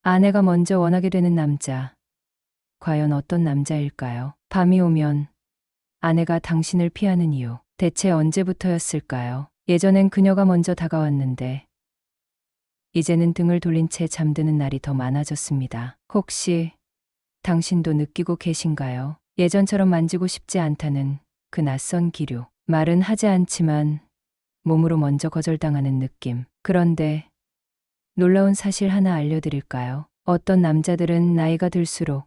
아내가 먼저 원하게 되는 남자. 과연 어떤 남자일까요? 밤이 오면 아내가 당신을 피하는 이유. 대체 언제부터였을까요? 예전엔 그녀가 먼저 다가왔는데 이제는 등을 돌린 채 잠드는 날이 더 많아졌습니다. 혹시 당신도 느끼고 계신가요? 예전처럼 만지고 싶지 않다는 그 낯선 기류. 말은 하지 않지만 몸으로 먼저 거절당하는 느낌. 그런데 놀라운 사실 하나 알려드릴까요? 어떤 남자들은 나이가 들수록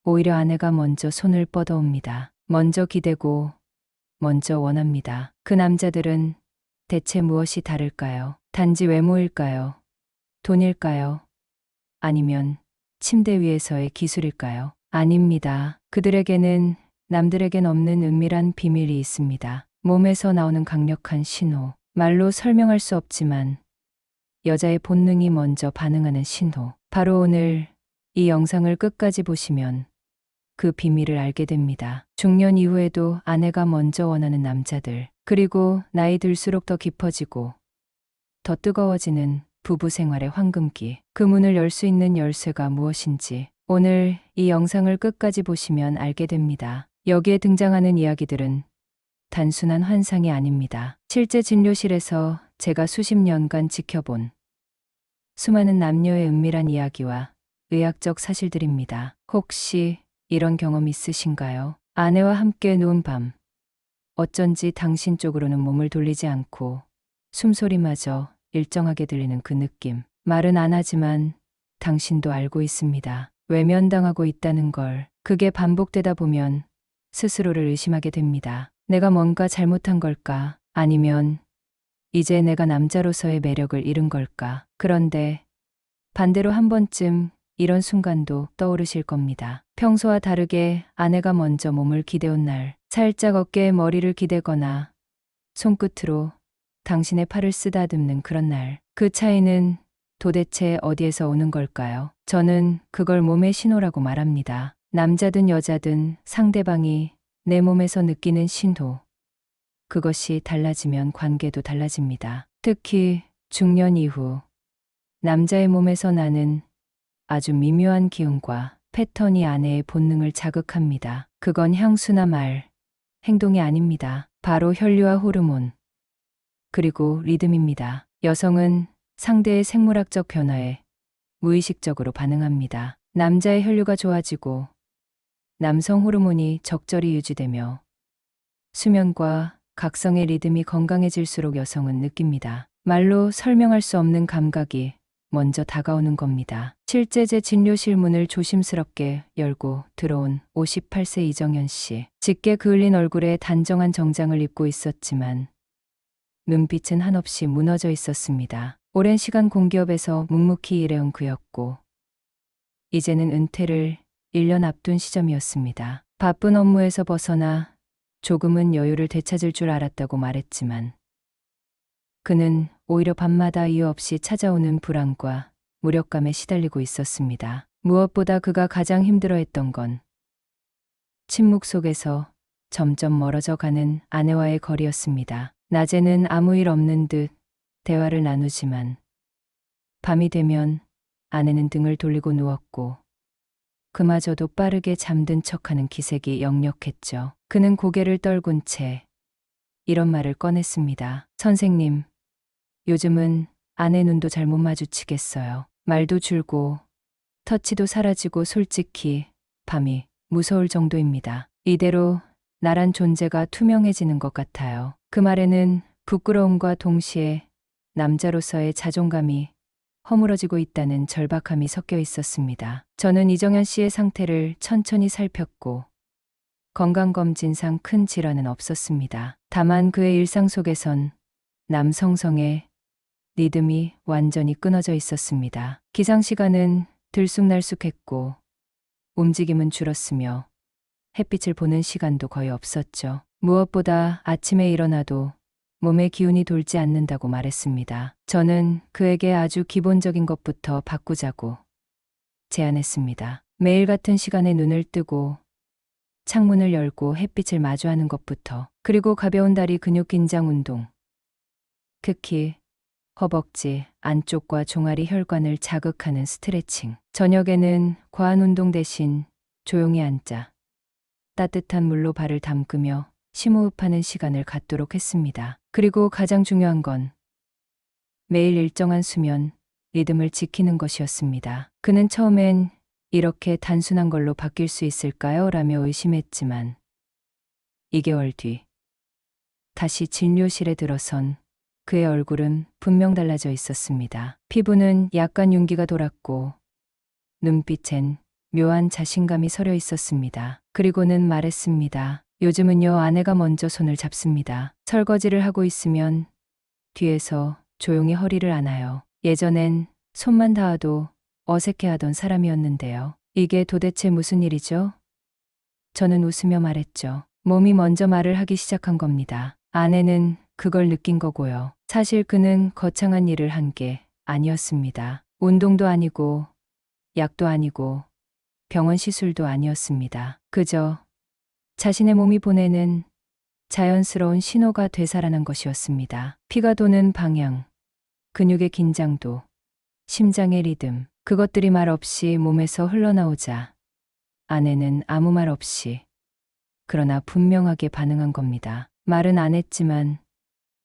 오히려 아내가 먼저 손을 뻗어옵니다. 먼저 기대고 먼저 원합니다. 그 남자들은 대체 무엇이 다를까요? 단지 외모일까요? 돈일까요? 아니면 침대 위에서의 기술일까요? 아닙니다. 그들에게는 남들에겐 없는 은밀한 비밀이 있습니다. 몸에서 나오는 강력한 신호. 말로 설명할 수 없지만 여자의 본능이 먼저 반응하는 신호. 바로 오늘 이 영상을 끝까지 보시면 그 비밀을 알게 됩니다. 중년 이후에도 아내가 먼저 원하는 남자들. 그리고 나이 들수록 더 깊어지고 더 뜨거워지는 부부 생활의 황금기. 그 문을 열 수 있는 열쇠가 무엇인지 오늘 이 영상을 끝까지 보시면 알게 됩니다. 여기에 등장하는 이야기들은 단순한 환상이 아닙니다. 실제 진료실에서 제가 수십 년간 지켜본 수많은 남녀의 은밀한 이야기와 의학적 사실들입니다. 혹시 이런 경험 있으신가요? 아내와 함께 누운 밤. 어쩐지 당신 쪽으로는 몸을 돌리지 않고 숨소리마저 일정하게 들리는 그 느낌. 말은 안 하지만 당신도 알고 있습니다. 외면당하고 있다는 걸. 그게 반복되다 보면 스스로를 의심하게 됩니다. 내가 뭔가 잘못한 걸까? 아니면 이제 내가 남자로서의 매력을 잃은 걸까? 그런데 반대로 한 번쯤 이런 순간도 떠오르실 겁니다. 평소와 다르게 아내가 먼저 몸을 기대온 날, 살짝 어깨에 머리를 기대거나 손끝으로 당신의 팔을 쓰다듬는 그런 날. 그 차이는 도대체 어디에서 오는 걸까요? 저는 그걸 몸의 신호라고 말합니다. 남자든 여자든 상대방이 내 몸에서 느끼는 신호. 그것이 달라지면 관계도 달라집니다. 특히 중년 이후 남자의 몸에서 나는 아주 미묘한 기운과 패턴이 아내의 본능을 자극합니다. 그건 향수나 말, 행동이 아닙니다. 바로 혈류와 호르몬, 그리고 리듬입니다. 여성은 상대의 생물학적 변화에 무의식적으로 반응합니다. 남자의 혈류가 좋아지고 남성 호르몬이 적절히 유지되며 수면과 각성의 리듬이 건강해질수록 여성은 느낍니다. 말로 설명할 수 없는 감각이 먼저 다가오는 겁니다. 실제 제 진료실 문을 조심스럽게 열고 들어온 58세 이정현 씨. 짙게 그을린 얼굴에 단정한 정장을 입고 있었지만 눈빛은 한없이 무너져 있었습니다. 오랜 시간 공기업에서 묵묵히 일해온 그였고 이제는 은퇴를 1년 앞둔 시점이었습니다. 바쁜 업무에서 벗어나 조금은 여유를 되찾을 줄 알았다고 말했지만 그는 오히려 밤마다 이유 없이 찾아오는 불안과 무력감에 시달리고 있었습니다. 무엇보다 그가 가장 힘들어했던 건 침묵 속에서 점점 멀어져 가는 아내와의 거리였습니다. 낮에는 아무 일 없는 듯 대화를 나누지만 밤이 되면 아내는 등을 돌리고 누웠고 그마저도 빠르게 잠든 척하는 기색이 역력했죠. 그는 고개를 떨군 채 이런 말을 꺼냈습니다. 선생님, 요즘은 아내 눈도 잘 못 마주치겠어요. 말도 줄고 터치도 사라지고 솔직히 밤이 무서울 정도입니다. 이대로 나란 존재가 투명해지는 것 같아요. 그 말에는 부끄러움과 동시에 남자로서의 자존감이 허물어지고 있다는 절박함이 섞여 있었습니다. 저는 이정현 씨의 상태를 천천히 살폈고 건강검진상 큰 질환은 없었습니다. 다만 그의 일상 속에선 남성성의 리듬이 완전히 끊어져 있었습니다. 기상시간은 들쑥날쑥했고 움직임은 줄었으며 햇빛을 보는 시간도 거의 없었죠. 무엇보다 아침에 일어나도 몸에 기운이 돌지 않는다고 말했습니다. 저는 그에게 아주 기본적인 것부터 바꾸자고 제안했습니다. 매일 같은 시간에 눈을 뜨고 창문을 열고 햇빛을 마주하는 것부터, 그리고 가벼운 다리 근육 긴장 운동. 특히 허벅지 안쪽과 종아리 혈관을 자극하는 스트레칭. 저녁에는 과한 운동 대신 조용히 앉아 따뜻한 물로 발을 담그며 심호흡하는 시간을 갖도록 했습니다. 그리고 가장 중요한 건 매일 일정한 수면, 리듬을 지키는 것이었습니다. 그는 처음엔 이렇게 단순한 걸로 바뀔 수 있을까요? 라며 의심했지만 2개월 뒤 다시 진료실에 들어선 그의 얼굴은 분명 달라져 있었습니다. 피부는 약간 윤기가 돌았고 눈빛엔 묘한 자신감이 서려 있었습니다. 그리고는 말했습니다. 요즘은요, 아내가 먼저 손을 잡습니다. 설거지를 하고 있으면 뒤에서 조용히 허리를 안아요. 예전엔 손만 닿아도 어색해하던 사람이었는데요. 이게 도대체 무슨 일이죠? 저는 웃으며 말했죠. 몸이 먼저 말을 하기 시작한 겁니다. 아내는 그걸 느낀 거고요. 사실 그는 거창한 일을 한 게 아니었습니다. 운동도 아니고 약도 아니고 병원 시술도 아니었습니다. 그저 자신의 몸이 보내는 자연스러운 신호가 되살아난 것이었습니다. 피가 도는 방향, 근육의 긴장도, 심장의 리듬, 그것들이 말 없이 몸에서 흘러나오자 아내는 아무 말 없이 그러나 분명하게 반응한 겁니다. 말은 안 했지만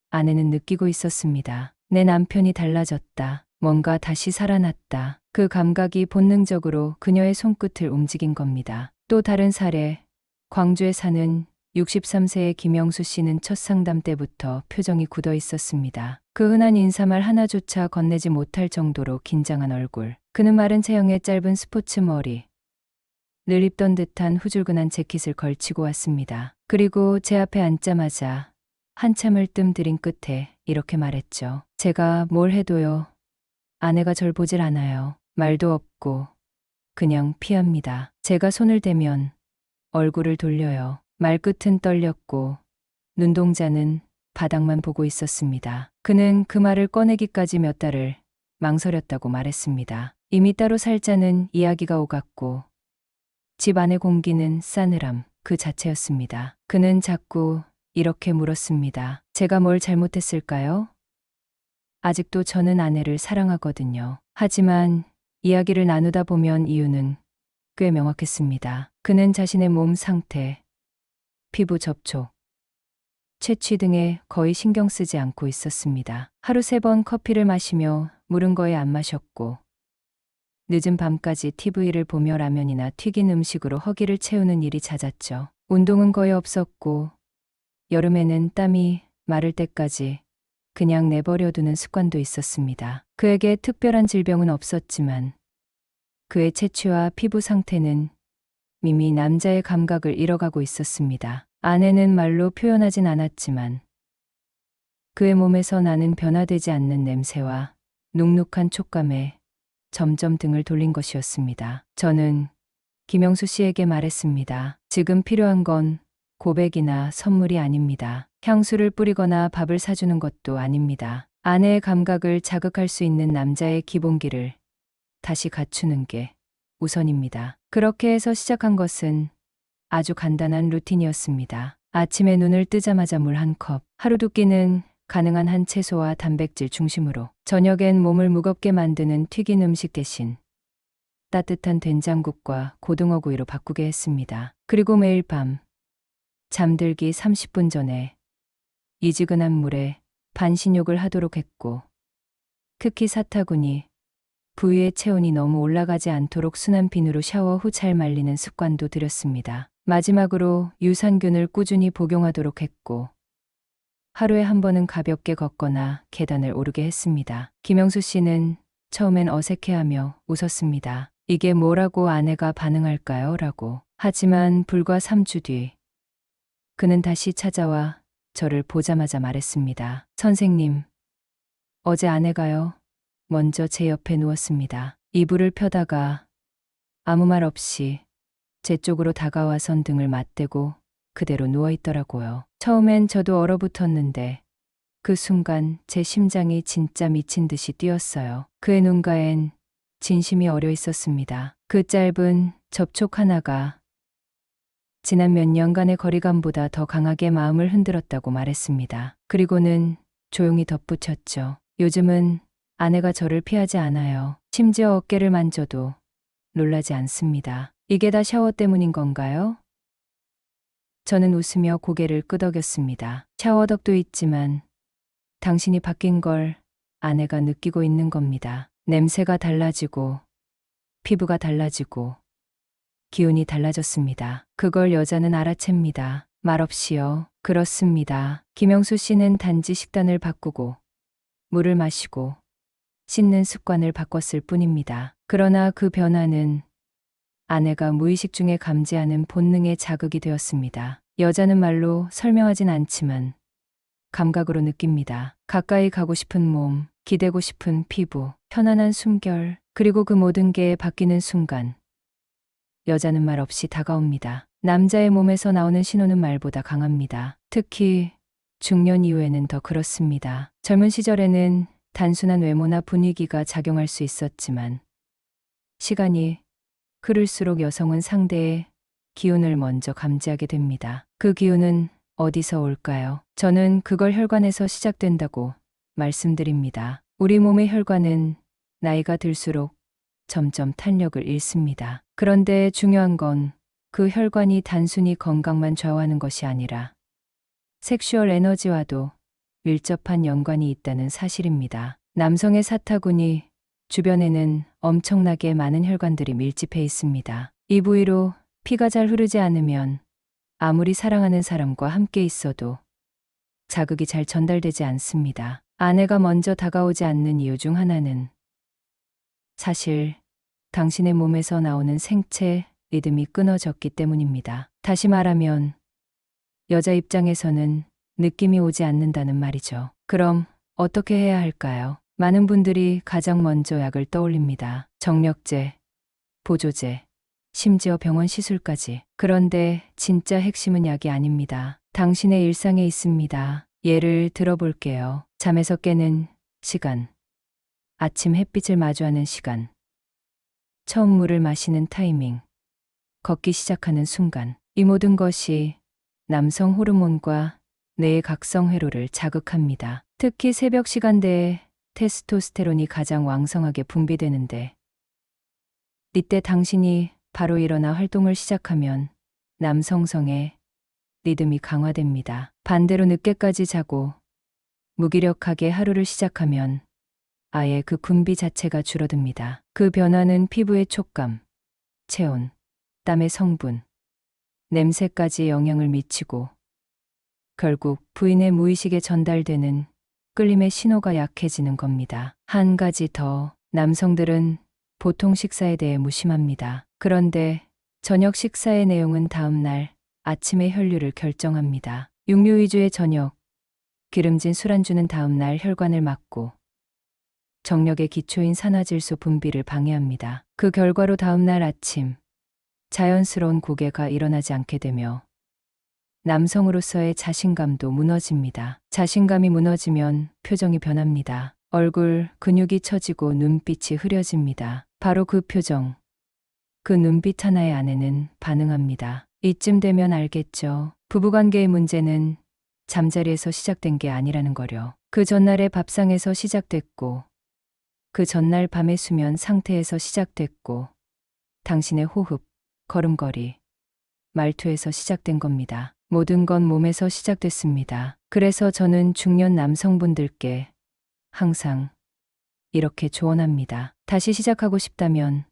아내는 느끼고 있었습니다. 내 남편이 달라졌다. 뭔가 다시 살아났다. 그 감각이 본능적으로 그녀의 손끝을 움직인 겁니다. 또 다른 사례, 광주에 사는 63세의 김영수 씨는 첫 상담 때부터 표정이 굳어 있었습니다. 그 흔한 인사말 하나조차 건네지 못할 정도로 긴장한 얼굴. 그는 마른 체형에 짧은 스포츠 머리, 늘 입던 듯한 후줄근한 재킷을 걸치고 왔습니다. 그리고 제 앞에 앉자마자 한참을 뜸 들인 끝에 이렇게 말했죠. 제가 뭘 해도요. 아내가 절 보질 않아요. 말도 없고 그냥 피합니다. 제가 손을 대면 얼굴을 돌려요. 말끝은 떨렸고 눈동자는 바닥만 보고 있었습니다. 그는 그 말을 꺼내기까지 몇 달을 망설였다고 말했습니다. 이미 따로 살자는 이야기가 오갔고 집 안의 공기는 싸늘함 그 자체였습니다. 그는 자꾸 이렇게 물었습니다. 제가 뭘 잘못했을까요? 아직도 저는 아내를 사랑하거든요. 하지만 이야기를 나누다 보면 이유는 꽤 명확했습니다. 그는 자신의 몸 상태, 피부 접촉, 채취 등에 거의 신경 쓰지 않고 있었습니다. 하루 3번 커피를 마시며 물은 거에 안 마셨고 늦은 밤까지 TV를 보며 라면이나 튀긴 음식으로 허기를 채우는 일이 잦았죠. 운동은 거의 없었고 여름에는 땀이 마를 때까지 그냥 내버려두는 습관도 있었습니다. 그에게 특별한 질병은 없었지만 그의 체취와 피부 상태는 이미 남자의 감각을 잃어가고 있었습니다. 아내는 말로 표현하진 않았지만 그의 몸에서 나는 변화되지 않는 냄새와 눅눅한 촉감에 점점 등을 돌린 것이었습니다. 저는 김영수 씨에게 말했습니다. 지금 필요한 건 고백이나 선물이 아닙니다. 향수를 뿌리거나 밥을 사주는 것도 아닙니다. 아내의 감각을 자극할 수 있는 남자의 기본기를 다시 갖추는 게 우선입니다. 그렇게 해서 시작한 것은 아주 간단한 루틴이었습니다. 아침에 눈을 뜨자마자 물 1컵, 하루 2끼는 가능한 한 채소와 단백질 중심으로, 저녁엔 몸을 무겁게 만드는 튀긴 음식 대신 따뜻한 된장국과 고등어구이로 바꾸게 했습니다. 그리고 매일 밤 잠들기 30분 전에 이지근한 물에 반신욕을 하도록 했고, 특히 사타구니 부위의 체온이 너무 올라가지 않도록 순한 비누로 샤워 후 잘 말리는 습관도 들였습니다. 마지막으로 유산균을 꾸준히 복용하도록 했고 하루에 한 번은 가볍게 걷거나 계단을 오르게 했습니다. 김영수 씨는 처음엔 어색해하며 웃었습니다. 이게 뭐라고 아내가 반응할까요? 라고. 하지만 불과 3주 뒤 그는 다시 찾아와 저를 보자마자 말했습니다. 선생님, 어제 아내가요. 먼저 제 옆에 누웠습니다. 이불을 펴다가 아무 말 없이 제 쪽으로 다가와선 등을 맞대고 그대로 누워있더라고요. 처음엔 저도 얼어붙었는데 그 순간 제 심장이 진짜 미친 듯이 뛰었어요. 그의 눈가엔 진심이 어려 있었습니다. 그 짧은 접촉 하나가 지난 몇 년간의 거리감보다 더 강하게 마음을 흔들었다고 말했습니다. 그리고는 조용히 덧붙였죠. 요즘은 아내가 저를 피하지 않아요. 심지어 어깨를 만져도 놀라지 않습니다. 이게 다 샤워 때문인 건가요? 저는 웃으며 고개를 끄덕였습니다. 샤워덕도 있지만 당신이 바뀐 걸 아내가 느끼고 있는 겁니다. 냄새가 달라지고 피부가 달라지고 기운이 달라졌습니다. 그걸 여자는 알아챕니다. 말없이요. 그렇습니다. 김영수 씨는 단지 식단을 바꾸고 물을 마시고 씻는 습관을 바꿨을 뿐입니다. 그러나 그 변화는 아내가 무의식 중에 감지하는 본능의 자극이 되었습니다. 여자는 말로 설명하진 않지만 감각으로 느낍니다. 가까이 가고 싶은 몸, 기대고 싶은 피부, 편안한 숨결, 그리고 그 모든 게 바뀌는 순간 여자는 말 없이 다가옵니다. 남자의 몸에서 나오는 신호는 말보다 강합니다. 특히 중년 이후에는 더 그렇습니다. 젊은 시절에는 단순한 외모나 분위기가 작용할 수 있었지만 시간이 흐를수록 여성은 상대의 기운을 먼저 감지하게 됩니다. 그 기운은 어디서 올까요? 저는 그걸 혈관에서 시작된다고 말씀드립니다. 우리 몸의 혈관은 나이가 들수록 점점 탄력을 잃습니다. 그런데 중요한 건 그 혈관이 단순히 건강만 좌우하는 것이 아니라 섹슈얼 에너지와도 밀접한 연관이 있다는 사실입니다. 남성의 사타구니 주변에는 엄청나게 많은 혈관들이 밀집해 있습니다. 이 부위로 피가 잘 흐르지 않으면 아무리 사랑하는 사람과 함께 있어도 자극이 잘 전달되지 않습니다. 아내가 먼저 다가오지 않는 이유 중 하나는 사실 당신의 몸에서 나오는 생체 리듬이 끊어졌기 때문입니다. 다시 말하면 여자 입장에서는 느낌이 오지 않는다는 말이죠. 그럼 어떻게 해야 할까요? 많은 분들이 가장 먼저 약을 떠올립니다. 정력제, 보조제, 심지어 병원 시술까지. 그런데 진짜 핵심은 약이 아닙니다. 당신의 일상에 있습니다. 예를 들어볼게요. 잠에서 깨는 시간, 아침 햇빛을 마주하는 시간, 처음 물을 마시는 타이밍, 걷기 시작하는 순간. 이 모든 것이 남성 호르몬과 뇌의 각성 회로를 자극합니다. 특히 새벽 시간대에 테스토스테론이 가장 왕성하게 분비되는데 이때 당신이 바로 일어나 활동을 시작하면 남성성의 리듬이 강화됩니다. 반대로 늦게까지 자고 무기력하게 하루를 시작하면 아예 그 분비 자체가 줄어듭니다. 그 변화는 피부의 촉감, 체온, 땀의 성분, 냄새까지 영향을 미치고 결국 부인의 무의식에 전달되는 끌림의 신호가 약해지는 겁니다. 한 가지 더, 남성들은 보통 식사에 대해 무심합니다. 그런데 저녁 식사의 내용은 다음날 아침의 혈류를 결정합니다. 육류 위주의 저녁, 기름진 술안주는 다음날 혈관을 막고 정력의 기초인 산화질소 분비를 방해합니다. 그 결과로 다음날 아침 자연스러운 고개가 일어나지 않게 되며 남성으로서의 자신감도 무너집니다. 자신감이 무너지면 표정이 변합니다. 얼굴 근육이 처지고 눈빛이 흐려집니다. 바로 그 표정, 그 눈빛 하나에 아내는 반응합니다. 이쯤 되면 알겠죠. 부부관계의 문제는 잠자리에서 시작된 게 아니라는 거려. 그 전날의 밥상에서 시작됐고, 그 전날 밤의 수면 상태에서 시작됐고, 당신의 호흡, 걸음걸이, 말투에서 시작된 겁니다. 모든 건 몸에서 시작됐습니다. 그래서 저는 중년 남성분들께 항상 이렇게 조언합니다. 다시 시작하고 싶다면,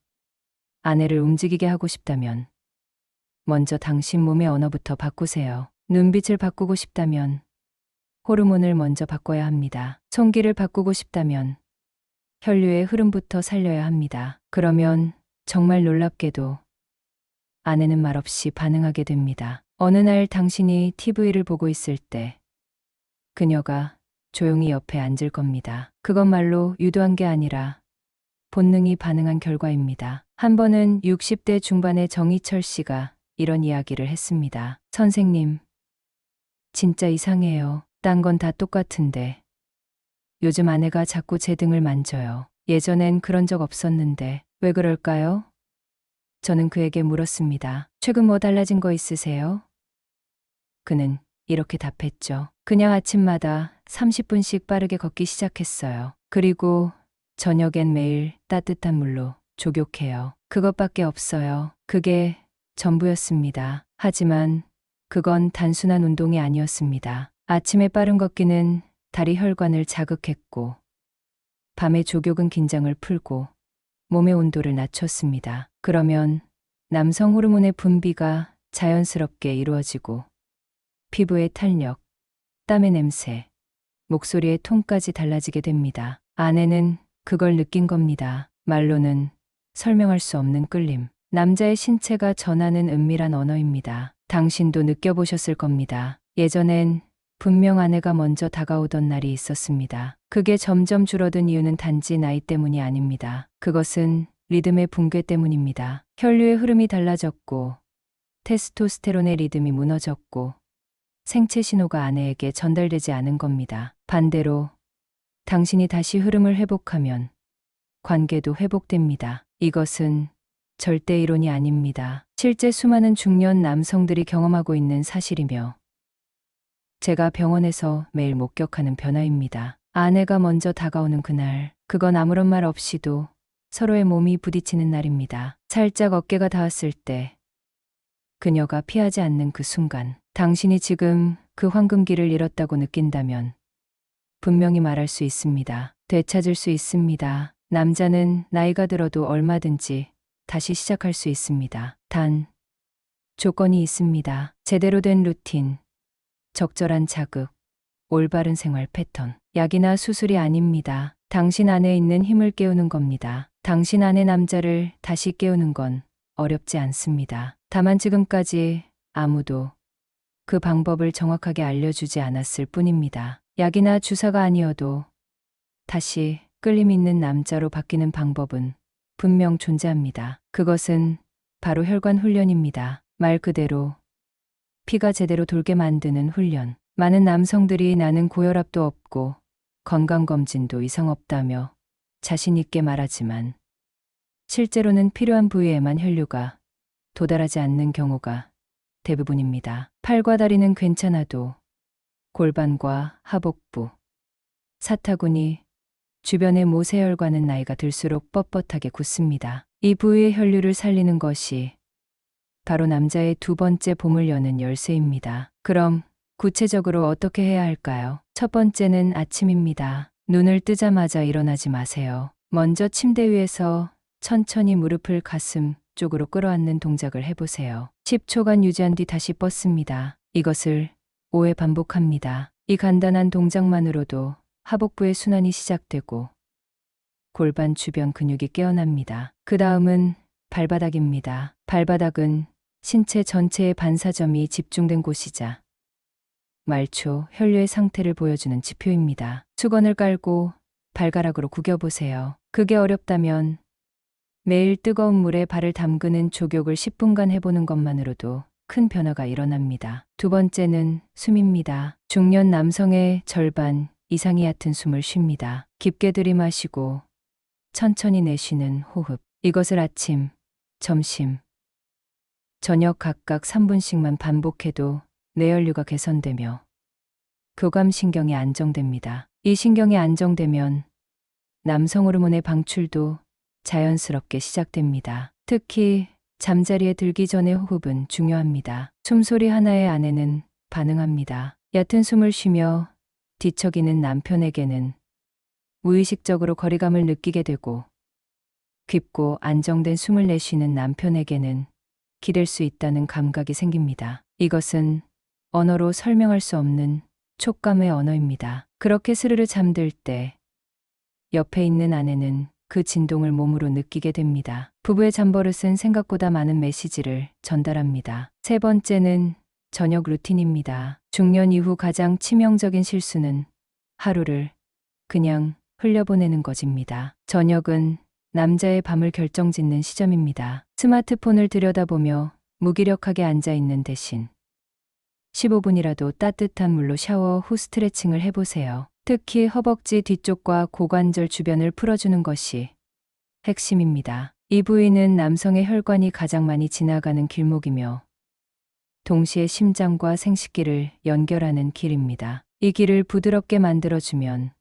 아내를 움직이게 하고 싶다면, 먼저 당신 몸의 언어부터 바꾸세요. 눈빛을 바꾸고 싶다면, 호르몬을 먼저 바꿔야 합니다. 손길을 바꾸고 싶다면, 혈류의 흐름부터 살려야 합니다. 그러면 정말 놀랍게도 아내는 말없이 반응하게 됩니다. 어느 날 당신이 TV를 보고 있을 때 그녀가 조용히 옆에 앉을 겁니다. 그건 말로 유도한 게 아니라 본능이 반응한 결과입니다. 한 번은 60대 중반의 정희철 씨가 이런 이야기를 했습니다. 선생님, 진짜 이상해요. 딴 건 다 똑같은데 요즘 아내가 자꾸 제 등을 만져요. 예전엔 그런 적 없었는데 왜 그럴까요? 저는 그에게 물었습니다. 최근 뭐 달라진 거 있으세요? 그는 이렇게 답했죠. 그냥 아침마다 30분씩 빠르게 걷기 시작했어요. 그리고 저녁엔 매일 따뜻한 물로 족욕해요. 그것밖에 없어요. 그게 전부였습니다. 하지만 그건 단순한 운동이 아니었습니다. 아침에 빠른 걷기는 다리 혈관을 자극했고, 밤에 족욕은 긴장을 풀고 몸의 온도를 낮췄습니다. 그러면 남성 호르몬의 분비가 자연스럽게 이루어지고 피부의 탄력, 땀의 냄새, 목소리의 톤까지 달라지게 됩니다. 아내는 그걸 느낀 겁니다. 말로는 설명할 수 없는 끌림. 남자의 신체가 전하는 은밀한 언어입니다. 당신도 느껴보셨을 겁니다. 예전엔 분명 아내가 먼저 다가오던 날이 있었습니다. 그게 점점 줄어든 이유는 단지 나이 때문이 아닙니다. 그것은 리듬의 붕괴 때문입니다. 혈류의 흐름이 달라졌고, 테스토스테론의 리듬이 무너졌고, 생체 신호가 아내에게 전달되지 않은 겁니다. 반대로 당신이 다시 흐름을 회복하면 관계도 회복됩니다. 이것은 절대 이론이 아닙니다. 실제 수많은 중년 남성들이 경험하고 있는 사실이며 제가 병원에서 매일 목격하는 변화입니다. 아내가 먼저 다가오는 그날, 그건 아무런 말 없이도 서로의 몸이 부딪히는 날입니다. 살짝 어깨가 닿았을 때, 그녀가 피하지 않는 그 순간, 당신이 지금 그 황금기를 잃었다고 느낀다면 분명히 말할 수 있습니다. 되찾을 수 있습니다. 남자는 나이가 들어도 얼마든지 다시 시작할 수 있습니다. 단, 조건이 있습니다. 제대로 된 루틴, 적절한 자극, 올바른 생활 패턴. 약이나 수술이 아닙니다. 당신 안에 있는 힘을 깨우는 겁니다. 당신 안의 남자를 다시 깨우는 건 어렵지 않습니다. 다만 지금까지 아무도 그 방법을 정확하게 알려주지 않았을 뿐입니다. 약이나 주사가 아니어도 다시 끌림 있는 남자로 바뀌는 방법은 분명 존재합니다. 그것은 바로 혈관 훈련입니다. 말 그대로 피가 제대로 돌게 만드는 훈련. 많은 남성들이 나는 고혈압도 없고 건강검진도 이상 없다며 자신 있게 말하지만 실제로는 필요한 부위에만 혈류가 도달하지 않는 경우가 대부분입니다. 팔과 다리는 괜찮아도 골반과 하복부, 사타구니, 주변의 모세혈관은 나이가 들수록 뻣뻣하게 굳습니다. 이 부위의 혈류를 살리는 것이 바로 남자의 두 번째 봄을 여는 열쇠입니다. 그럼 구체적으로 어떻게 해야 할까요? 첫 번째는 아침입니다. 눈을 뜨자마자 일어나지 마세요. 먼저 침대 위에서 천천히 무릎을 가슴 쪽으로 끌어안는 동작을 해보세요. 10초간 유지한 뒤 다시 뻗습니다. 이것을 5회 반복합니다. 이 간단한 동작만으로도 하복부의 순환이 시작되고 골반 주변 근육이 깨어납니다. 그 다음은 발바닥입니다. 발바닥은 신체 전체의 반사점이 집중된 곳이자 말초, 혈류의 상태를 보여주는 지표입니다. 수건을 깔고 발가락으로 구겨보세요. 그게 어렵다면 매일 뜨거운 물에 발을 담그는 족욕을 10분간 해보는 것만으로도 큰 변화가 일어납니다. 두 번째는 숨입니다. 중년 남성의 절반 이상이 얕은 숨을 쉽니다. 깊게 들이마시고 천천히 내쉬는 호흡. 이것을 아침, 점심, 저녁 각각 3분씩만 반복해도 뇌혈류가 개선되며 교감신경이 안정됩니다. 이 신경이 안정되면 남성 호르몬의 방출도 자연스럽게 시작됩니다. 특히 잠자리에 들기 전의 호흡은 중요합니다. 숨소리 하나에 아내는 반응합니다. 얕은 숨을 쉬며 뒤척이는 남편에게는 무의식적으로 거리감을 느끼게 되고 깊고 안정된 숨을 내쉬는 남편에게는 기댈 수 있다는 감각이 생깁니다. 이것은 언어로 설명할 수 없는 촉감의 언어입니다. 그렇게 스르르 잠들 때 옆에 있는 아내는 그 진동을 몸으로 느끼게 됩니다. 부부의 잠버릇은 생각보다 많은 메시지를 전달합니다. 세 번째는 저녁 루틴입니다. 중년 이후 가장 치명적인 실수는 하루를 그냥 흘려보내는 것입니다. 저녁은 남자의 밤을 결정짓는 시점입니다. 스마트폰을 들여다보며 무기력하게 앉아있는 대신 15분이라도 따뜻한 물로 샤워 후 스트레칭을 해보세요. 특히 허벅지 뒤쪽과 고관절 주변을 풀어주는 것이 핵심입니다. 이 부위는 남성의 혈관이 가장 많이 지나가는 길목이며 동시에 심장과 생식기를 연결하는 길입니다. 이 길을 부드럽게 만들어주면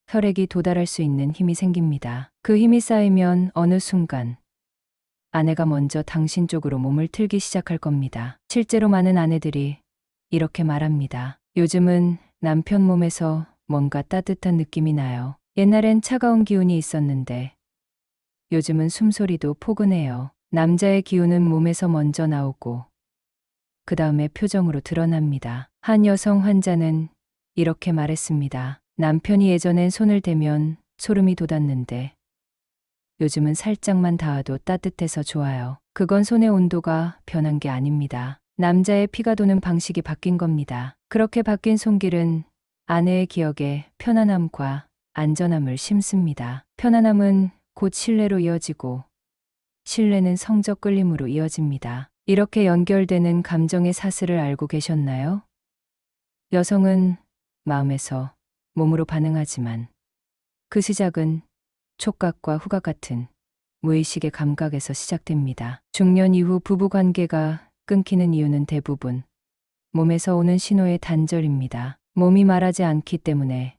혈액이 도달할 수 있는 힘이 생깁니다. 그 힘이 쌓이면 어느 순간 아내가 먼저 당신 쪽으로 몸을 틀기 시작할 겁니다. 실제로 많은 아내들이 이렇게 말합니다. 요즘은 남편 몸에서 뭔가 따뜻한 느낌이 나요. 옛날엔 차가운 기운이 있었는데 요즘은 숨소리도 포근해요. 남자의 기운은 몸에서 먼저 나오고 그 다음에 표정으로 드러납니다. 한 여성 환자는 이렇게 말했습니다. 남편이 예전엔 손을 대면 소름이 돋았는데 요즘은 살짝만 닿아도 따뜻해서 좋아요. 그건 손의 온도가 변한 게 아닙니다. 남자의 피가 도는 방식이 바뀐 겁니다. 그렇게 바뀐 손길은 아내의 기억에 편안함과 안전함을 심습니다. 편안함은 곧 신뢰로 이어지고 신뢰는 성적 끌림으로 이어집니다. 이렇게 연결되는 감정의 사슬을 알고 계셨나요? 여성은 마음에서 몸으로 반응하지만 그 시작은 촉각과 후각 같은 무의식의 감각에서 시작됩니다. 중년 이후 부부 관계가 끊기는 이유는 대부분 몸에서 오는 신호의 단절입니다. 몸이 말하지 않기 때문에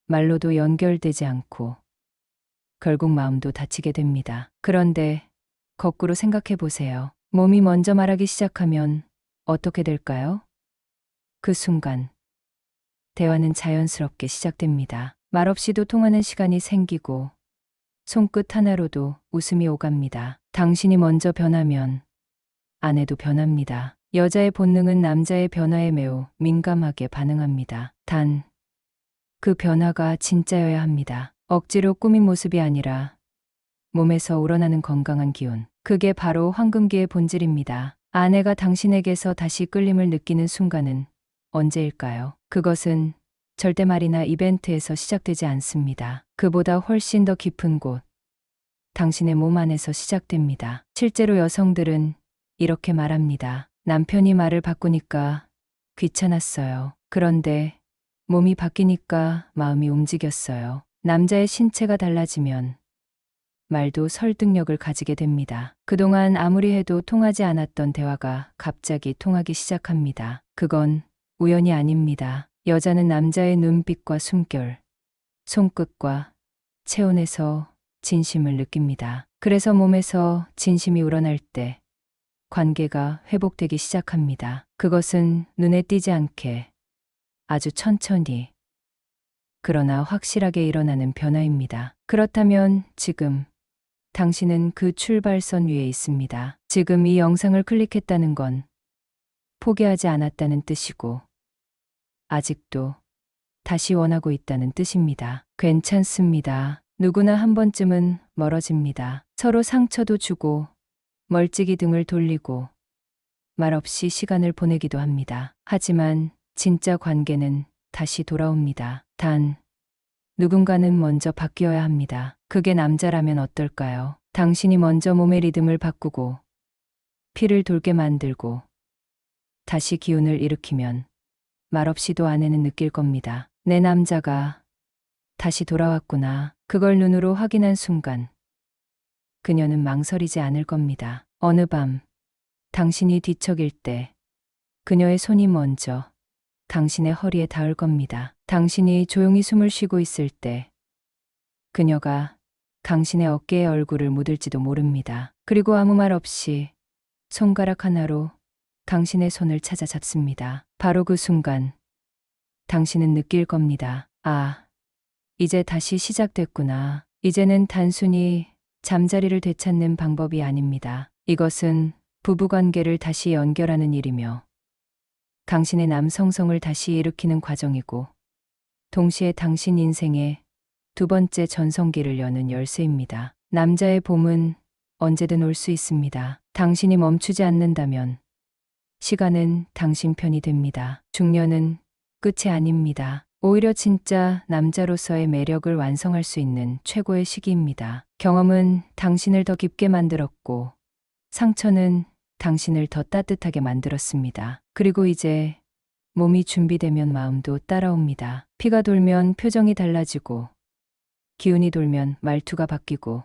말로도 연결되지 않고 결국 마음도 다치게 됩니다. 그런데 거꾸로 생각해 보세요. 몸이 먼저 말하기 시작하면 어떻게 될까요? 그 순간 대화는 자연스럽게 시작됩니다. 말없이도 통하는 시간이 생기고 손끝 하나로도 웃음이 오갑니다. 당신이 먼저 변하면 아내도 변합니다. 여자의 본능은 남자의 변화에 매우 민감하게 반응합니다. 단, 그 변화가 진짜여야 합니다. 억지로 꾸민 모습이 아니라 몸에서 우러나는 건강한 기운. 그게 바로 황금기의 본질입니다. 아내가 당신에게서 다시 끌림을 느끼는 순간은 언제일까요? 그것은 절대 말이나 이벤트에서 시작되지 않습니다. 그보다 훨씬 더 깊은 곳, 당신의 몸 안에서 시작됩니다. 실제로 여성들은 이렇게 말합니다. 남편이 말을 바꾸니까 귀찮았어요. 그런데 몸이 바뀌니까 마음이 움직였어요. 남자의 신체가 달라지면 말도 설득력을 가지게 됩니다. 그동안 아무리 해도 통하지 않았던 대화가 갑자기 통하기 시작합니다. 그건 우연이 아닙니다. 여자는 남자의 눈빛과 숨결, 손끝과 체온에서 진심을 느낍니다. 그래서 몸에서 진심이 우러날 때 관계가 회복되기 시작합니다. 그것은 눈에 띄지 않게 아주 천천히 그러나 확실하게 일어나는 변화입니다. 그렇다면 지금 당신은 그 출발선 위에 있습니다. 지금 이 영상을 클릭했다는 건 포기하지 않았다는 뜻이고 아직도 다시 원하고 있다는 뜻입니다. 괜찮습니다. 누구나 한 번쯤은 멀어집니다. 서로 상처도 주고 멀찍이 등을 돌리고 말없이 시간을 보내기도 합니다. 하지만 진짜 관계는 다시 돌아옵니다. 단, 누군가는 먼저 바뀌어야 합니다. 그게 남자라면 어떨까요? 당신이 먼저 몸의 리듬을 바꾸고 피를 돌게 만들고 다시 기운을 일으키면 말없이도 아내는 느낄 겁니다. 내 남자가 다시 돌아왔구나. 그걸 눈으로 확인한 순간 그녀는 망설이지 않을 겁니다. 어느 밤 당신이 뒤척일 때 그녀의 손이 먼저 당신의 허리에 닿을 겁니다. 당신이 조용히 숨을 쉬고 있을 때 그녀가 당신의 어깨에 얼굴을 묻을지도 모릅니다. 그리고 아무 말 없이 손가락 하나로 당신의 손을 찾아 잡습니다. 바로 그 순간 당신은 느낄 겁니다. 아, 이제 다시 시작됐구나. 이제는 단순히 잠자리를 되찾는 방법이 아닙니다. 이것은 부부관계를 다시 연결하는 일이며 당신의 남성성을 다시 일으키는 과정이고 동시에 당신 인생의 두 번째 전성기를 여는 열쇠입니다. 남자의 봄은 언제든 올 수 있습니다. 당신이 멈추지 않는다면 시간은 당신 편이 됩니다. 중년은 끝이 아닙니다. 오히려 진짜 남자로서의 매력을 완성할 수 있는 최고의 시기입니다. 경험은 당신을 더 깊게 만들었고 상처는 당신을 더 따뜻하게 만들었습니다. 그리고 이제 몸이 준비되면 마음도 따라옵니다. 피가 돌면 표정이 달라지고 기운이 돌면 말투가 바뀌고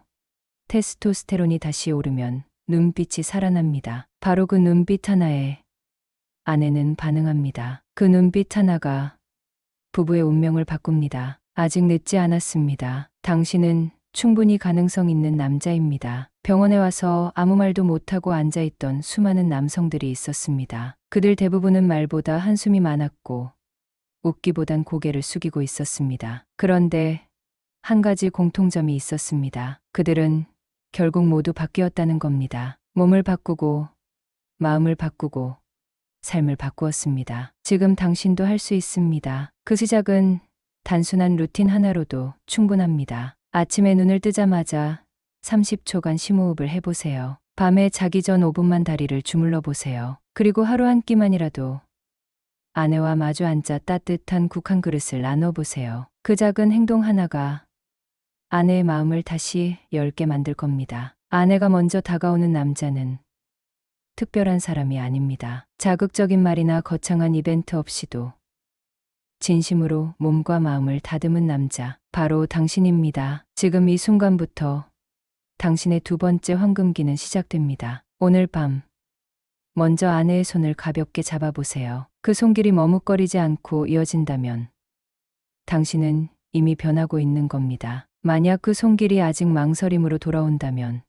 테스토스테론이 다시 오르면 눈빛이 살아납니다. 바로 그 눈빛 하나에 아내는 반응합니다. 그 눈빛 하나가 부부의 운명을 바꿉니다. 아직 늦지 않았습니다. 당신은 충분히 가능성 있는 남자입니다. 병원에 와서 아무 말도 못하고 앉아있던 수많은 남성들이 있었습니다. 그들 대부분은 말보다 한숨이 많았고 웃기보단 고개를 숙이고 있었습니다. 그런데 한 가지 공통점이 있었습니다. 그들은 결국 모두 바뀌었다는 겁니다. 몸을 바꾸고 마음을 바꾸고 삶을 바꾸었습니다. 지금 당신도 할 수 있습니다. 그 시작은 단순한 루틴 하나로도 충분합니다. 아침에 눈을 뜨자마자 30초간 심호흡을 해보세요. 밤에 자기 전 5분만 다리를 주물러 보세요. 그리고 하루 한 끼만이라도 아내와 마주 앉아 따뜻한 국 한 그릇을 나눠보세요. 그 작은 행동 하나가 아내의 마음을 다시 열게 만들 겁니다. 아내가 먼저 다가오는 남자는 특별한 사람이 아닙니다. 자극적인 말이나 거창한 이벤트 없이도 진심으로 몸과 마음을 다듬은 남자, 바로 당신입니다. 지금 이 순간부터 당신의 두 번째 황금기는 시작됩니다. 오늘 밤 먼저 아내의 손을 가볍게 잡아보세요. 그 손길이 머뭇거리지 않고 이어진다면 당신은 이미 변하고 있는 겁니다. 만약 그 손길이 아직 망설임으로 돌아온다면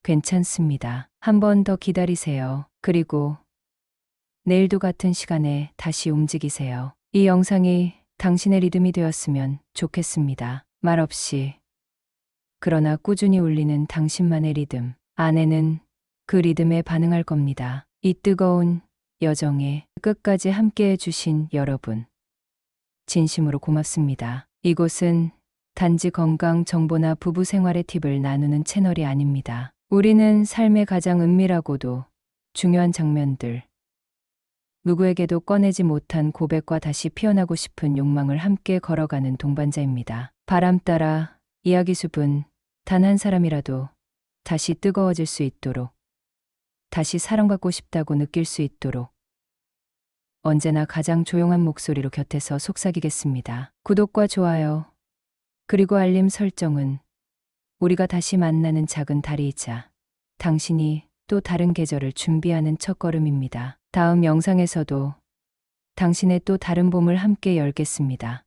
괜찮습니다. 한 번 더 기다리세요. 그리고 내일도 같은 시간에 다시 움직이세요. 이 영상이 당신의 리듬이 되었으면 좋겠습니다. 말없이 그러나 꾸준히 울리는 당신만의 리듬. 아내는 그 리듬에 반응할 겁니다. 이 뜨거운 여정에 끝까지 함께해 주신 여러분, 진심으로 고맙습니다. 이곳은 단지 건강 정보나 부부 생활의 팁을 나누는 채널이 아닙니다. 우리는 삶의 가장 은밀하고도 중요한 장면들, 누구에게도 꺼내지 못한 고백과 다시 피어나고 싶은 욕망을 함께 걸어가는 동반자입니다. 바람 따라 이야기 숲은 단 한 사람이라도 다시 뜨거워질 수 있도록, 다시 사랑받고 싶다고 느낄 수 있도록 언제나 가장 조용한 목소리로 곁에서 속삭이겠습니다. 구독과 좋아요, 그리고 알림 설정은 우리가 다시 만나는 작은 다리이자 당신이 또 다른 계절을 준비하는 첫걸음입니다. 다음 영상에서도 당신의 또 다른 봄을 함께 열겠습니다.